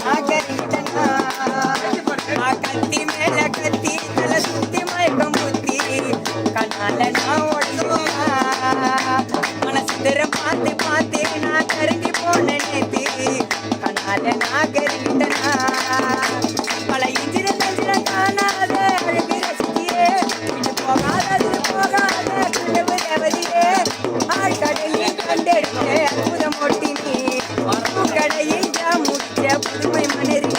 நாகரிகனா கத்தி மேல கத்தி தலை சுத்தி மயக்கம் புத்தி கண்ணால நான் ஓடுவா மனசு திற பார்த்து பார்த்து நான் கருங்கி போன நேத்து கண்ணால நாகரிகனா பல இஞ்சிர தஞ்சிர காணாத அழகு ரசிக்கியே இது போகாதது போகாத கண்டவு தேவதியே ஆள் கடலில் கண்டெடுத்த அற்புதம் ஒட்டினி கடையில் முடிச்ச புதுமை மணரி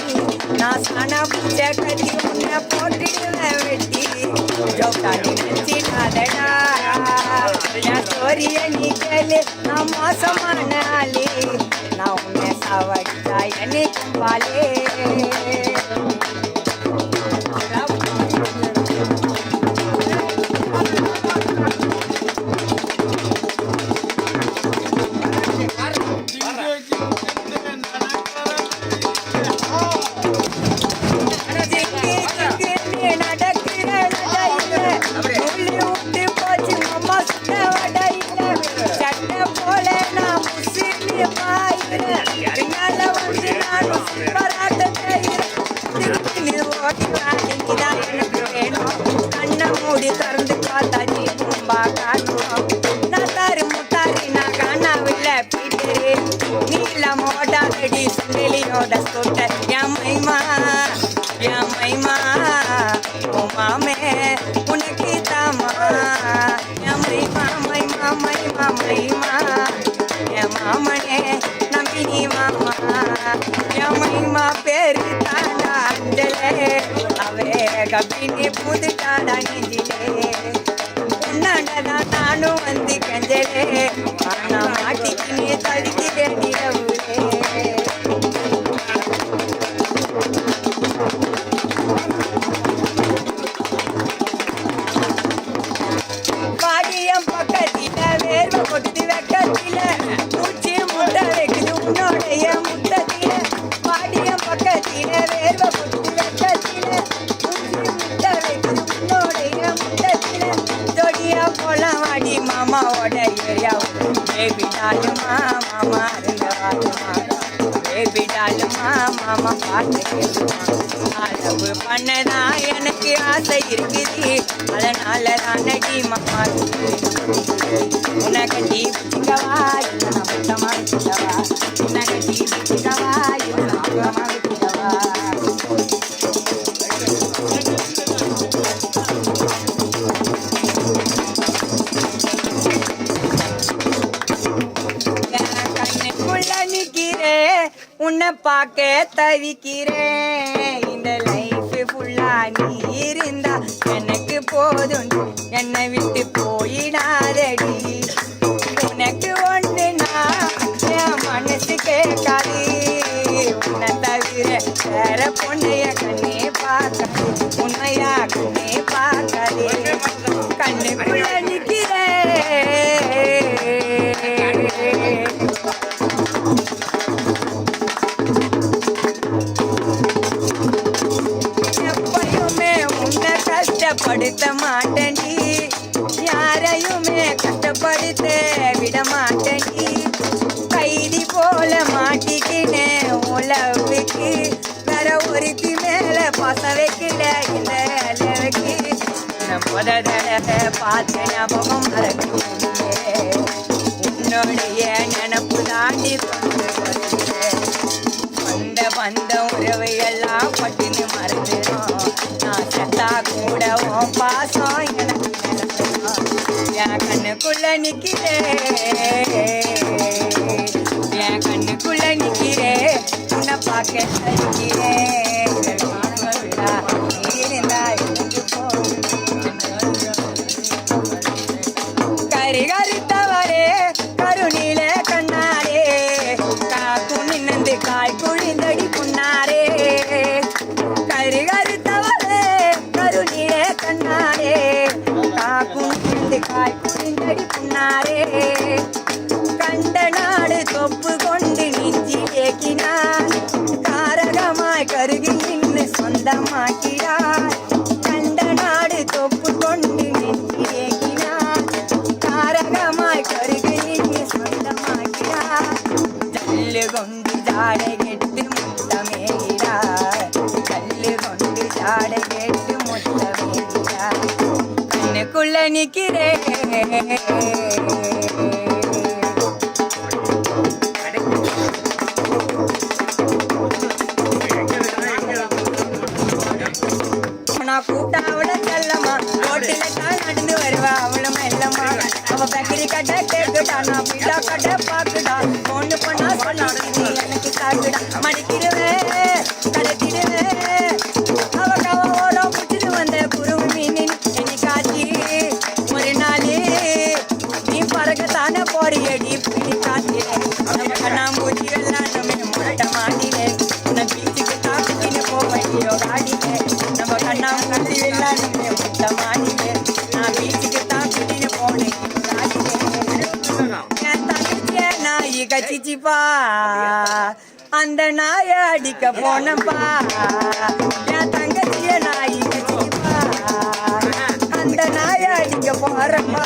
நான் சாணா பூச்ச கட்டி உன்னை போட்டுடுவேன் வெட்டி ஜோக்காடி நினைச்சிடாதடா என் ஸ்டோரிய நீ கேளு நான் மோசமான ஆளு நான் உன்னை சாவடிச்சா என்னைக்கும் பாலே கண்ண மூடி திறந்து பார்த்தா நீ ரொம்ப காணும் நாத்தாரு முத்தாரி நான் காணாவில்ல பீட்டரு நீல மோடாதடி சுண்டலியோட சொட்ட என் மைமா ஓ மாமே உனக்கு தாமா என் மைமா என் மாமனே நம்பினி மாமா என் மைமா பேரு தாண்டா அஞ்சலே அவே கப்பினி புதுட்டாடா நெஞ்சிலே உன்னாண்டதான் நானும் வந்து கஞ்சலே ஆனா மாட்டிக்கு நீ தடுக்கிறேன் இரவுலே பாடியம் பக்கத்தில வேர்வை கொட்டுது வெக்கத்தில மூச்சு முட்டை வைக்குது உன்னோடைய முட்டத்தில பாடியம் பக்கத்தில வேர்வை கொட்டுது வெக்கத்தில மூச்சு முட்டை வைக்குது உன்னோடைய முட்டத்தில தொடியா போலாம் வாடி மாமாவோட ஏரியாவும் பேபிடாலுமா மாமா இருந்தவாலுமா பேபிடாலுமா மாமா பாட்டு கேளுமா அளவு பண்ணதான் எனக்கு ஆசை இருக்குது அதனால தான் நடி மாமா உன்னை கட்டி பிடிக்கவா முத்தமா பிடிக்கவா உன்னை கட்டி பிடிக்கவா முத்தமா பிடிக்கவா கண்ணுக்குள்ள நிக்கிறேன் உன்னை பார்க்க தவிக்கிறேன் இந்த லைஃப் ஃபுல்லா நீ இருந்தா எனக்கு போதும் என்னை விட்டு போயிடாதடி உனக்கு ஒண்ணுனா என் மனசு கேட்காது உன்னை தவிர வேற பொண்ணைய கண்ணே பார்க்காது உண்மையா கண்ணே பார்க்காது கண்ணுக்குள்ள நிக்கிறேன் கஷ்டப்படுத்த மாட்டேன்டி யாரையுமே கஷ்டப்படுத்த விட மாட்டேன்டி கைதி போல மாட்டிக்கினேன் உலவுக்கு வேற ஒருத்தி மேல பாச வைக்கல இந்த அளவுக்கு முத தடவை பார்த்த ஞாபகம் மறக்கவே உன்னுடைய நினப்பு தாண்டி கொண்டு வருது வந்த உறவை எல்லாம் பட்டினு மறந்துடும் நான் செத்தா கூட உன் பாசம் எனக்கு என் கண்ணுக்குள்ள நிக்கிறேன் என் கண்ணுக்குள்ள நிக்கிறேன் உன்னை பார்க்க நிக்கிறேன் இருந்தா எனக்கு கறி கருத்தவரே கருணில கண்ணாரே காக்கு நின்னந்து காய் குழிந்தடி புண்ணாரே கறி கருத்தவரே கருணில கண்ணாரே காக்கு நின்னந்து காய் குழிந்தடி புண்ணாரே கண்ட நாடு தொப்பு கொண்டு நெஞ்சிலேக்கினான் காரகமாய் கூட்டா அவள செல்லம்மா ரோட்டில தான் நடந்து வருவா அவளும் மெல்லம்மா அவ பேக்கரி கடை கேக்குடா நான் பீடா கடை பாக்குடா பொண்ணு பொண்ணா சொன்னாடி எனக்கு சாக்குடா மடிக்கிடுவேன் கடத்திடுவேன் அவ கவோட புடிச்சிட்டு வந்த குருவி மீனின் என்னைக்காச்சி ஒரு நாளே நீ பறக்கத்தானே போறியடி பிடி காத்திலே நம்ம கண்ணாம்பூச்சிகள்லாம் நம்ம முரட்ட மாட்டினே உன்னை பீச்சுக்கு தாக்கின்னு போவையோ காடினே நம்ம கண்ணாம்பூச்சிகள்லாம் நம்ம முட்ட மாட்டினே நான் பீச்சுக்கு தாக்கின்னு போனேன் என் தங்கச்சிய நாய் கச்சிச்சிப்பா அந்த நாய அடிக்க போனப்பா என் தங்கச்சிய நாய் கச்சிச்சிப்பா அந்த நாய அடிக்க போறப்பா